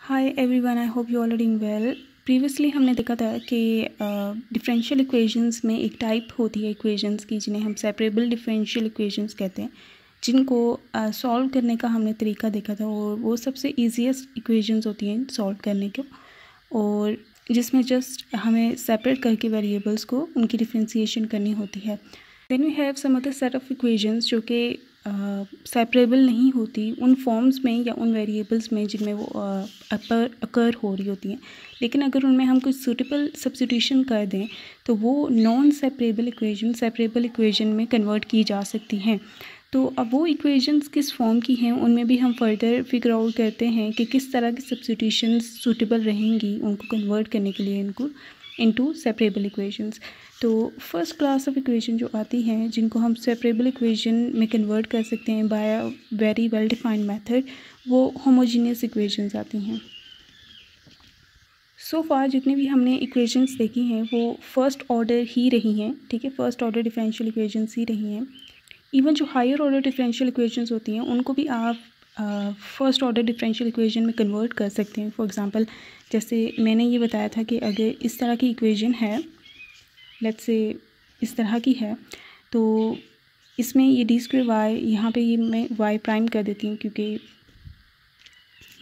Hi everyone, I hope you all are doing well. Previously हमने देखा था कि डिफरेंशियल इक्वेशंस में एक टाइप होती है इक्वेशंस की जिन्हें हम सेपरेबल डिफरेंशियल इक्वेशंस कहते हैं, जिनको सॉल्व करने का हमने तरीका देखा था और वो सबसे ईजीएस्ट इक्वेशंस होती हैं सॉल्व करने को, और जिसमें जस्ट हमें सेपरेट करके वेरिएबल्स को उनकी डिफरेंशिएशन करनी होती है। Then we have some other set of equations जो कि सेपरेबल नहीं होती उन फॉर्म्स में या उन वेरिएबल्स में जिनमें वो अकर हो रही होती हैं, लेकिन अगर उनमें हम कुछ सूटेबल सब्स्टिट्यूशन कर दें तो वो non separable equation separable equation में कन्वर्ट की जा सकती हैं। तो अब वो इक्वेशंस किस फॉर्म की हैं उनमें भी हम फर्दर फिगर आउट करते हैं कि किस तरह की सब्स्टिट्यूशंस सूटेबल रहेंगी उनको कन्वर्ट करने के लिए इनको इनटू सेपरेबल इक्वेशंस। तो फर्स्ट क्लास ऑफ इक्वेशन जो आती हैं जिनको हम सेपरेबल इक्वेशन में कन्वर्ट कर सकते हैं by a very well defined method, वो होमोजीनियस इक्वेशंस आती हैं। सो फार जितनी भी हमने इक्वेशंस देखी हैं वो फर्स्ट ऑर्डर ही रही हैं, ठीक है, फर्स्ट ऑर्डर डिफरेंशियल इक्वेशंस ही रही हैं। इवन जो हायर ऑर्डर डिफरेंशियल इक्वेशंस होती हैं उनको भी आप फर्स्ट ऑर्डर डिफरेंशियल इक्वेशन में कन्वर्ट कर सकते हैं। फॉर एग्जांपल जैसे मैंने ये बताया था कि अगर इस तरह की इक्वेशन है, लेट्स से इस तरह की है, तो इसमें ये डी स्क्वायर वाई, यहाँ पे ये मैं वाई प्राइम कर देती हूँ क्योंकि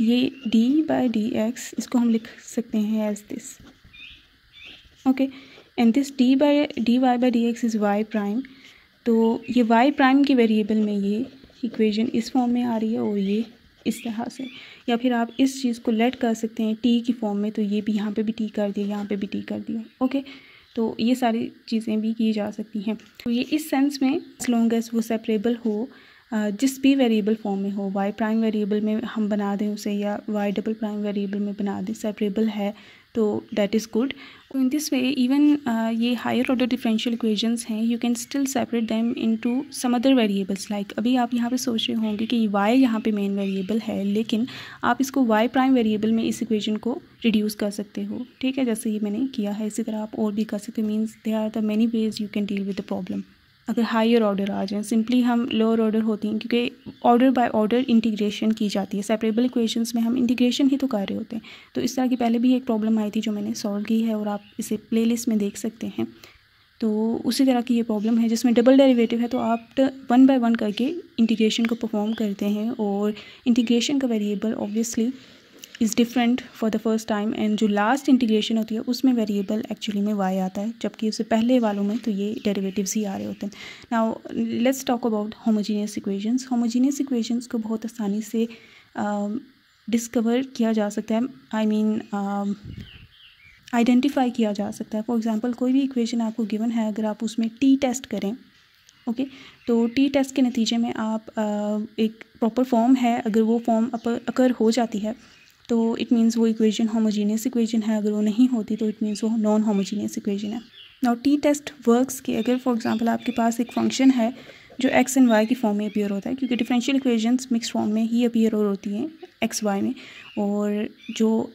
ये डी बाई डी एक्स इसको हम लिख सकते हैं as this, okay, and this d y by d x is y prime. तो ये वाई प्राइम की वेरिएबल में ये इक्वेशन इस फॉर्म में आ रही है और ये इस तरह से, या फिर आप इस चीज़ को लेट कर सकते हैं टी की फॉर्म में, तो ये भी यहाँ पे भी टी कर दिया, यहाँ पे भी टी कर दिया, ओके। तो ये सारी चीज़ें भी की जा सकती हैं। तो ये इस सेंस में एज लॉन्ग एज वो सेपरेबल हो, जिस भी वेरिएबल फॉर्म में हो, वाई प्राइम वेरिएबल में हम बना दें उसे या वाई डबल प्राइम वेरिएबल में बना दें, सेपरेबल है तो that is good. In this way even ये हायर ऑर्डर डिफरेंशियल इक्वेशंस हैं, you can still separate them into some other variables. Like अभी आप यहाँ पे सोच रहे होंगे कि वाई यहाँ पे मेन वेरिएबल है, लेकिन आप इसको वाई प्राइम वेरिएबल में इस इक्वेशन को रिड्यूस कर सकते हो, ठीक है, जैसे ये मैंने किया है। इसी तरह आप और भी कर सकते हो, means there are the many ways you can deal with the problem. अगर हायर ऑर्डर आ जाए, सिंपली हम लोअर ऑर्डर होती हैं क्योंकि ऑर्डर बाय ऑर्डर इंटीग्रेशन की जाती है। सेपरेबल इक्वेशंस में हम इंटीग्रेशन ही तो कर रहे होते हैं। तो इस तरह की पहले भी एक प्रॉब्लम आई थी जो मैंने सॉल्व की है और आप इसे प्लेलिस्ट में देख सकते हैं। तो उसी तरह की ये प्रॉब्लम है जिसमें डबल डेरिवेटिव है, तो आप वन बाय वन करके इंटीग्रेशन को परफॉर्म करते हैं और इंटीग्रेशन का variable obviously is different for the first time, and जो लास्ट इंटीग्रेशन होती है उसमें वेरिएबल एक्चुअली में वाई आता है, जबकि उससे पहले वालों में तो ये डेरिवेटिव्स ही आ रहे होते हैं। Now let's talk about homogeneous equations. Homogeneous equations को बहुत आसानी से डिस्कवर किया जा सकता है, आई मीन आइडेंटिफाई किया जा सकता है। फॉर एग्जांपल कोई भी इक्वेशन आपको गिवन है, अगर आप उसमें टी टेस्ट करें, ओके, तो टी टेस्ट के नतीजे में आप एक प्रॉपर फॉर्म है, अगर वो फॉर्म अकर हो जाती है तो इट मीन्स वो इक्वेशन होमोजीनियस इक्वेशन है, अगर वो नहीं होती तो इट मीन्स वो नॉन होमोजीनियस इक्वेशन है। नाउ टी टेस्ट वर्क्स कि अगर फॉर एग्जांपल आपके पास एक फंक्शन है जो एक्स एंड वाई की फॉर्म में अपीयर होता है, क्योंकि डिफरेंशियल इक्वेशंस मिक्स फॉर्म में ही अपीयर होती हैं एक्स वाई में, और जो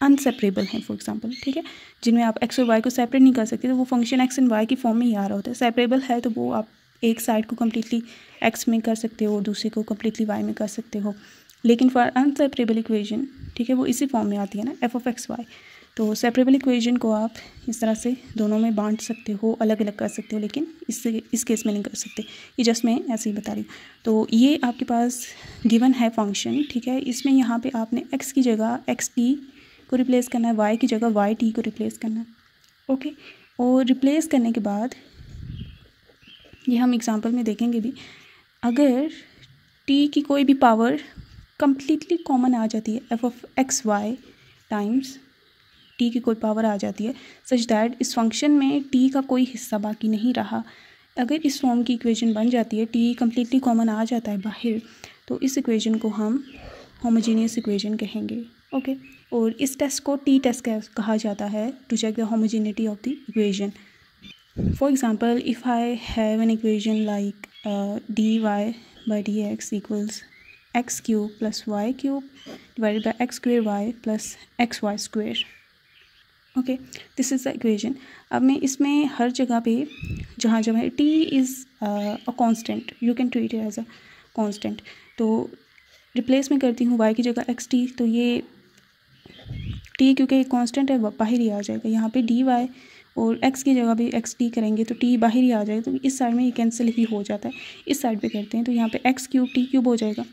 अनसेपरेबल हैं फॉर एग्जांपल, ठीक है, जिनमें आप एक्स और वाई को सेपरेट नहीं कर सकते, तो वो फंक्शन एक्स एंड वाई की फॉर्म में ही आ रहा होता है। सेपरेबल है तो वो आप एक साइड को कम्प्लीटली एक्स में कर सकते हो और दूसरे को कम्प्लीटली वाई में कर सकते हो, लेकिन फॉर अनसेपरेबल इक्वेशन, ठीक है, वो इसी फॉर्म में आती है ना, एफ ऑफ एक्स वाई। तो सेपरेबल इक्वेशन को आप इस तरह से दोनों में बांट सकते हो, अलग अलग कर सकते हो, लेकिन इस केस में नहीं कर सकते, ये जस्ट मैं ऐसे ही बता रही हूँ। तो ये आपके पास गिवन है फंक्शन, ठीक है, इसमें यहाँ पे आपने एक्स की जगह एक्स टी को रिप्लेस करना है, वाई की जगह वाई टी को रिप्लेस करना है, ओके। और रिप्लेस करने के बाद ये हम एग्जांपल में देखेंगे भी, अगर टी की कोई भी पावर कम्प्लीटली कॉमन आ जाती है, f of x y times t की कोई पावर आ जाती है, सच दैट इस फंक्शन में टी का कोई हिस्सा बाकी नहीं रहा, अगर इस फॉर्म की इक्वेशन बन जाती है, टी कम्प्लीटली कॉमन आ जाता है बाहर, तो इस इक्वेशन को हम होमोजीनियस इक्वेशन कहेंगे, ओके। और इस टेस्ट को टी टेस्ट कहा जाता है, to check the homogeneity of the equation. For example if I have an equation like d y by d x equals x cube plus y cube divided by x square y plus x y square, okay, this is the equation. अब मैं इसमें हर जगह पे जहाँ जहाँ t is a constant, you can treat it as a constant, तो replace में करती हूँ y की जगह एक्स टी, तो ये t क्योंकि कांस्टेंट है बाहर ही आ जाएगा। यहाँ पे dy और x की जगह भी एक्स टी करेंगे तो t बाहर ही आ जाएगा, तो इस साइड में ये कैंसिल ही हो जाता है। इस साइड पे करते हैं तो यहाँ पे x क्यूब t क्यूब हो जाएगा,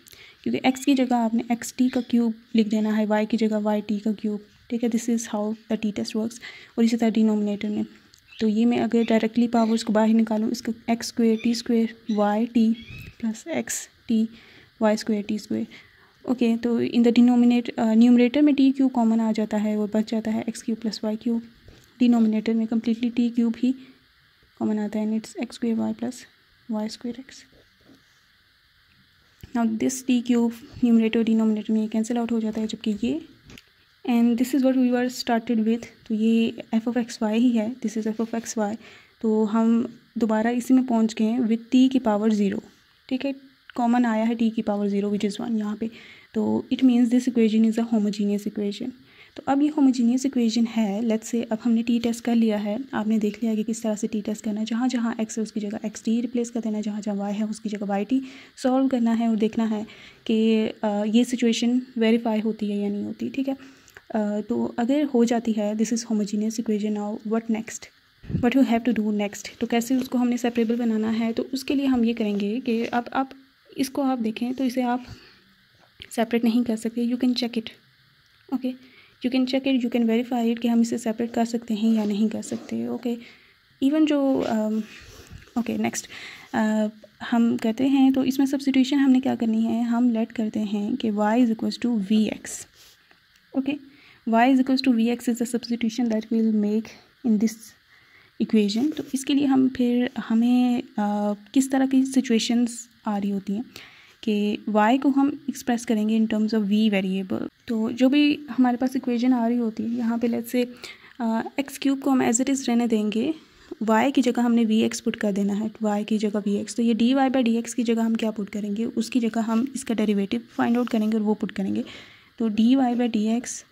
क्योंकि x की जगह आपने एक्स टी का क्यूब लिख देना है, y की जगह वाई टी का क्यूब। ठीक है, this is how the t test works. और इसी तरह डिनोमिनेटर में, तो ये मैं अगर डायरेक्टली पावर्स को बाहर निकालूँ, इसका x square t square y t plus x t y square t square. Okay, तो इन द न्यूमरेटर में टी क्यूब कॉमन आ जाता है और बच जाता है x cube plus y cube. Denominator में कम्प्लीटली टी क्यूब ही कॉमन आता है, and it's x square y plus y square x. Now this t cube numerator denominator में ये कैंसिल आउट हो जाता है, जबकि ये and this is what we were started with. तो ये एफ ऑफ एक्स वाई ही है, this is f of x y. तो हम दोबारा इसी में पहुंच गए हैं विथ टी की पावर 0। ठीक है, कॉमन आया है टी की पावर 0 विच इज़ 1 यहाँ पे। तो it means this equation is a homogeneous equation. तो अब ये होमोजीनियस इक्वेशन है, लेट्स से अब हमने टी टेस्ट कर लिया है, आपने देख लिया कि किस तरह से टी टेस्ट करना है। जहाँ जहाँ एक्स है उसकी जगह एक्स टी रिप्लेस कर देना है, जहाँ जहाँ वाई है उसकी जगह वाई टी सॉल्व करना है और देखना है कि ये सिचुएशन वेरीफाई होती है या नहीं होती। ठीक है, तो अगर हो जाती है this is homogeneous equation, now what next, what you have to do next. तो कैसे उसको हमने सेपरेबल बनाना है, तो उसके लिए हम ये करेंगे कि अब आप इसको आप देखें तो इसे आप सेपरेट नहीं कर सकते। You can check it, okay, you can check it, you can verify it कि हम इसे सेपरेट कर सकते हैं या नहीं कर सकते। ओके, इवन जो ओके नेक्स्ट हम कहते हैं, तो इसमें सब्स्टिट्यूशन हमने क्या करनी है, हम लेट करते हैं कि y is equals to v x. Okay, y is equals to v x is the substitution that will make in this equation. तो इसके लिए हम फिर हमें किस तरह की सिचुएशंस आ रही होती हैं कि y को हम एक्सप्रेस करेंगे in terms of v variable. तो जो भी हमारे पास इक्वेशन आ रही होती है, यहाँ पे लेट्स से एक्स क्यूब को हम एज इट इज़ रहने देंगे, y की जगह हमने वी एक्स पुट कर देना है, y की जगह वी एक्स। तो ये d y by d x की जगह हम क्या पुट करेंगे, उसकी जगह हम इसका डेरिवेटिव फाइंड आउट करेंगे और वो पुट करेंगे। तो d y by d x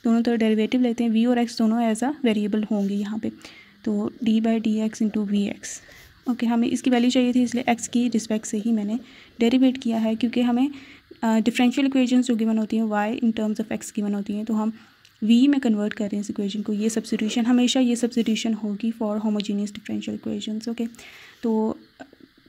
दोनों तरह डेरिवेटिव लेते हैं, v और x दोनों एज अ वेरिएबल होंगे यहाँ पे। तो d by d x into v x. Okay, हमें इसकी वैल्यू चाहिए थी, इसलिए x की रिस्पेक्ट से ही मैंने डेरिवेट किया है, क्योंकि हमें डिफरेंशियल इक्वेशंस जो गिवन होती हैं y in terms of x given होती हैं, तो हम v में कन्वर्ट कर रहे हैं इस इक्वेशन को। ये सब्स्टिट्यूशन हमेशा ये सब्स्टिट्यूशन होगी for homogeneous differential equations. Okay, तो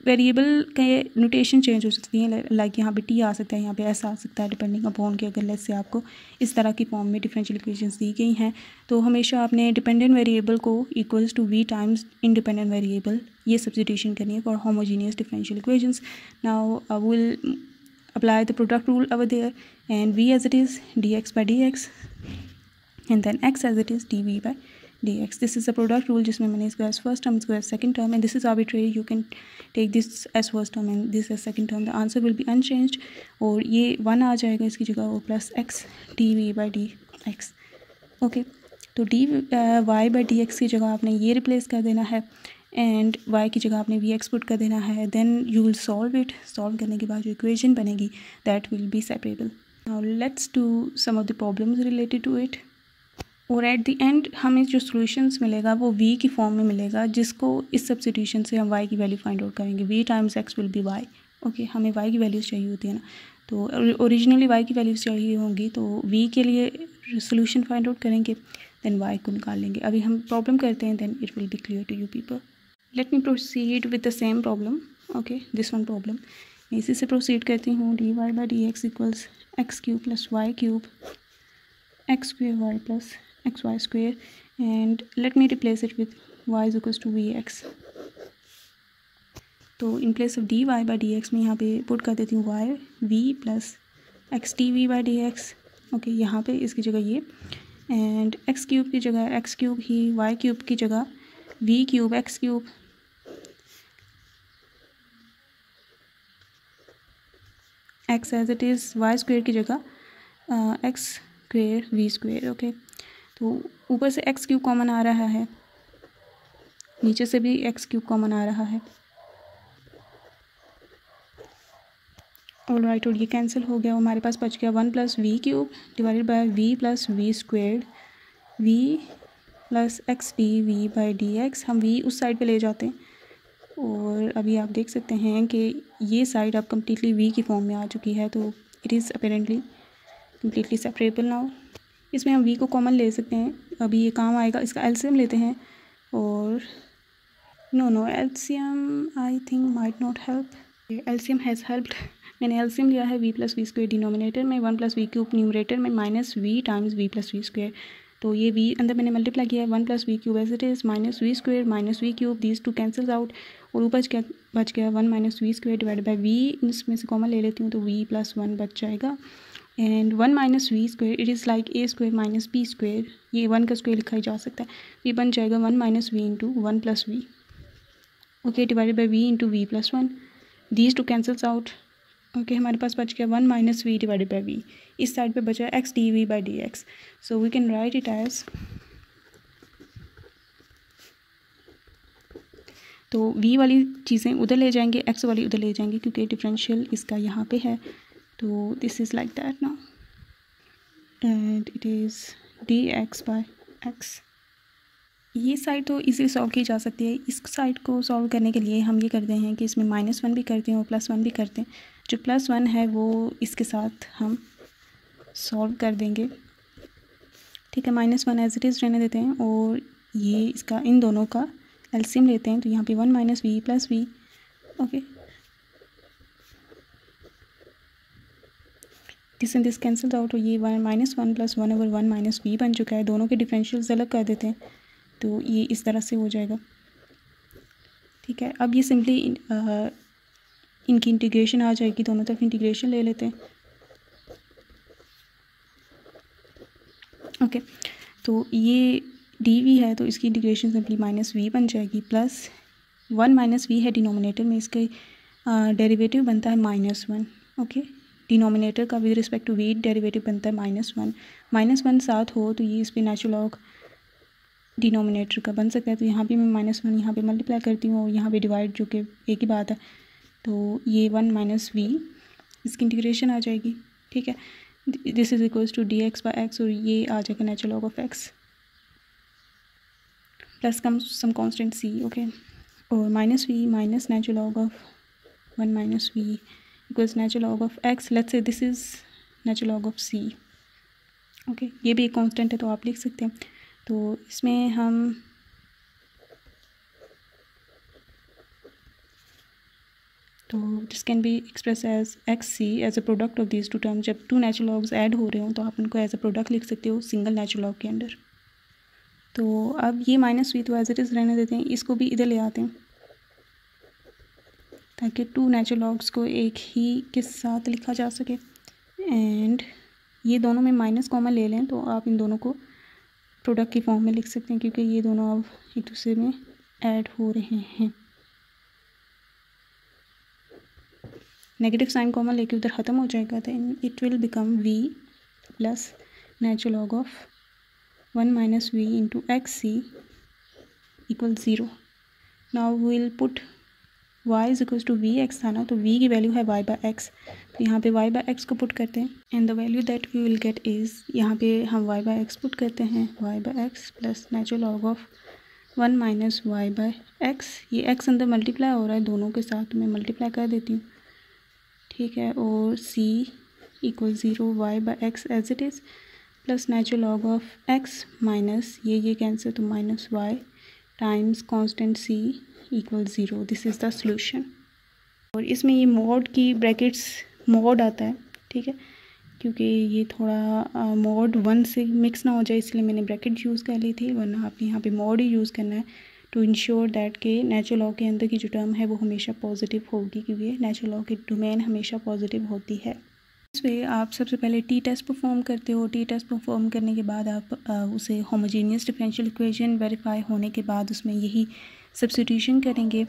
वेरिएबल के नोटेशन चेंज हो सकती हैं, लाइक यहाँ पे t आ सकता है, यहाँ पे s आ सकता है, डिपेंडिंग अपॉन कि अगर लेट्स से आपको इस तरह की फॉर्म में डिफरेंशियल इक्वेशंस दी गई हैं, तो हमेशा आपने डिपेंडेंट वेरिएबल को equals to v times independent variable ये सब्स्टिट्यूशन करनी है for homogeneous differential equations. Now I will apply the product rule over there, and v as it is dx by dx and then x as it is dv by dx. This is the product rule जिसमें मैंने इसको as first term, इसको as second term, and this is arbitrary, you can take this as first term and this as second term, the answer will be unchanged। और ये 1 आ जाएगा इसकी जगह, और plus x dv by dx। Okay, तो dy by dx की जगह आपने ये रिप्लेस कर देना है एंड y की जगह आपने वी एक्स पुट कर देना है, then you will solve it. Solve करने के बाद जो इक्वेशन बनेगी that will be separable. Now let's do some of the problems related to it, और एट द एंड हमें जो सॉल्यूशंस मिलेगा वो v की फॉर्म में मिलेगा, जिसको इस सब्स्टिट्यूशन से हम y की वैल्यू फाइंड आउट करेंगे। v times x will be y। Okay, हमें y की वैल्यूज़ चाहिए होती है ना, तो ओरिजिनली y की वैल्यूज़ चाहिए होंगी, तो v के लिए सोल्यूशन फाइंड आउट करेंगे, देन y को निकाल लेंगे। अभी हम प्रॉब्लम करते हैं, then it will be clear to you people. Let me proceed with the same problem. Okay, this one problem मैं इसी से प्रोसीड करती हूँ। D y by d x equals x cube plus y cube x square y plus x y square, and let me replace it with y is equals to v x. तो in place of d y by d x में यहाँ पे put कर देती हूँ y v plus x d v by d x. Okay, यहाँ पे इसकी जगह ये, एंड एक्स क्यूब की जगह एक्स क्यूब ही, वाई क्यूब की जगह v cube x cube, x as it is, y square की जगह x square v square. Okay, तो ऊपर से एक्स क्यूब कॉमन आ रहा है, नीचे से भी एक्स क्यूब कॉमन आ रहा है। ऑल राइट, और ये कैंसिल हो गया, हमारे पास बच गया 1 plus v cube divided by v plus v square, v plus x d v by d x. हम वी उस साइड पे ले जाते हैं, और अभी आप देख सकते हैं कि ये साइड अब कम्प्लीटली वी की फॉर्म में आ चुकी है, तो it is apparently completely separable now. इसमें हम v को कॉमन ले सकते हैं, अभी ये काम आएगा। इसका एलसीएम लेते हैं और no LCM I think might not help. LCM has helped. मैंने एलसीएम लिया है v plus v square denominator में, 1 प्लस वी क्यूब न्यूमरेटर में, minus v times v plus v square. तो ये v अंदर मैंने मल्टीप्लाई किया है, 1 plus v cube as it is minus v square minus v cube, these two cancels out और ऊपर बच गया 1 minus v square divide by v. इसमें से कॉमन ले लेती हूँ तो v प्लस 1 बच जाएगा and 1 minus v square it is like a square minus b square, ये 1 का स्क्वेयर लिखा ही जा सकता है। ये बन जाएगा 1 minus v into 1 plus v, okay, divided by v into v plus 1, these two cancels out. Okay, हमारे पास बच गया 1 minus v divided by v. इस साइड पे बचा x d v by d x, so we can write it as, तो v वाली चीज़ें उधर ले जाएंगे, x वाली उधर ले जाएंगे क्योंकि डिफरेंशियल इसका यहाँ पे है। तो this is like that now and it is dx by x। ये साइड तो इजीली सॉल्व की जा सकती है। इस साइड को सॉल्व करने के लिए हम ये करते हैं कि इसमें -1 भी करते हैं और +1 भी करते हैं। जो +1 है वो इसके साथ हम सॉल्व कर देंगे, ठीक है। -1 एज इट इज़ रहने देते हैं और ये इसका इन दोनों का एलसीएम लेते हैं, तो यहाँ पे 1 minus v plus v, okay, this and this cancel out, और ये -1 प्लस 1/1 माइनस वी बन चुका है। दोनों के डिफरेंशियल्स अलग कर देते हैं तो ये इस तरह से हो जाएगा, ठीक है। अब ये सिंपली इनकी इंटीग्रेशन आ जाएगी, दोनों तरफ इंटीग्रेशन ले लेते हैं, ओके। तो ये डी है तो इसकी इंटीग्रेशन सिंपली -v बन जाएगी, प्लस 1 माइनस वी है डिनोमिनेटर में, इसका डेरिवेटिव बनता है -1, ओके। डिनोमिनेटर का with respect to v derivative बनता है -1, -1 साथ हो तो ये इस पर नेचुरल लॉग डिनोमिनेटर का बन सकता है। तो यहाँ पे मैं -1 यहाँ पे मल्टीप्लाई करती हूँ और यहाँ पे डिवाइड, जो कि एक ही बात है, तो ये 1 माइनस वी, इसकी इंटीग्रेशन आ जाएगी, ठीक है। This is equals to dx by x और ये आ जाएगा natural log of x plus some constant c, okay, और -v minus natural log of 1 minus v equals natural log of x। Let's say this is natural log of c, okay. ये भी एक constant है तो आप लिख सकते हैं। तो इसमें हम this can be express as xc as a product of this two term. जब टू नेचुरल लॉग्स ऐड हो रहे हो तो आप उनको एज अ प्रोडक्ट लिख सकते हो सिंगल नेचुरल लॉग के अंदर। तो अब ये -v तो एज इट इज़ रहने देते हैं, इसको भी इधर ले आते हैं ताकि टू नेचुरल लॉग्स को एक ही के साथ लिखा जा सके। एंड ये दोनों में माइनस कॉमन ले लें तो आप इन दोनों को प्रोडक्ट की फॉर्म में लिख सकते हैं क्योंकि ये दोनों अब एक दूसरे में ऐड हो रहे हैं। नेगेटिव साइन कॉमन लेके उधर ख़त्म हो जाएगा, तो it will become v plus natural log of 1 minus v into x c equal 0। Now will put y is equals to v x था ना, तो v की वैल्यू है y बाई एक्स, तो यहाँ पे y बाई एक्स को put करते हैं and the value that we will get is, यहाँ पे हम y बाई एक्स पुट करते हैं, y by x plus natural log of 1 minus y by x. ये x अंदर मल्टीप्लाई हो रहा है दोनों के साथ, मैं मल्टीप्लाई कर देती हूँ, ठीक है, और c equal 0 y by x as it is plus natural log of x minus ये कैंसिल तो minus y times constant c equal 0। This is the solution. और इसमें ये मॉड की ब्रैकेट्स मॉड आता है, ठीक है, क्योंकि ये थोड़ा मॉड 1 से मिक्स ना हो जाए इसलिए मैंने ब्रैकेट यूज़ कर ली थी, वरना आपने यहाँ पे मॉड ही यूज़ करना है टू इंश्योर दैट कि नेचुरल लॉग के अंदर की जो टर्म है वो हमेशा पॉजिटिव होगी, क्योंकि नेचुरल लॉग की डोमेन हमेशा पॉजिटिव होती है। इस वे आप सबसे पहले टी टेस्ट परफॉर्म करते हो। टी टेस्ट परफॉर्म करने के बाद आप उसे होमोजेनियस डिफरेंशियल इक्वेशन वेरीफाई होने के बाद उसमें यही सब्स्टिट्यूशन करेंगे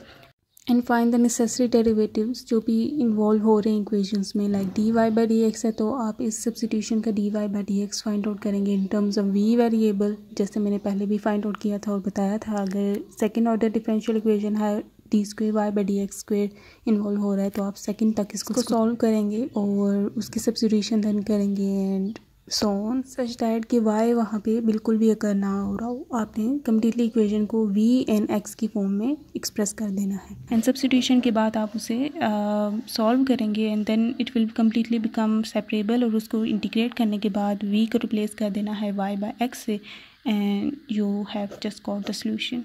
and find the necessary derivatives जो भी इन्वॉल्व हो रहे हैं इक्वेशंस में, like d y by d x है तो आप इस सब्स्टिट्यूशन का d y by d x find out करेंगे in terms of v variable, जैसे मैंने पहले भी फाइंड आउट किया था और बताया था। अगर सेकेंड ऑर्डर डिफरेंशियल इक्वेशन है d square y by d x square involve हो रहा है तो आप सेकंड तक इसको सॉल्व करेंगे और उसकी सब्स्टिट्यूशन देन करेंगे and so on such that कि y वहाँ पे बिल्कुल भी अकर ना हो रहा हो, आपने कम्प्लीटली इक्वेशन को v एंड x की फॉर्म में एक्सप्रेस कर देना है। एंड सब्स्टिट्यूशन के बाद आप उसे सॉल्व करेंगे and then it will completely become separable, और उसको इंटीग्रेट करने के बाद v को रिप्लेस कर देना है y बाय x से, and you have just got the solution.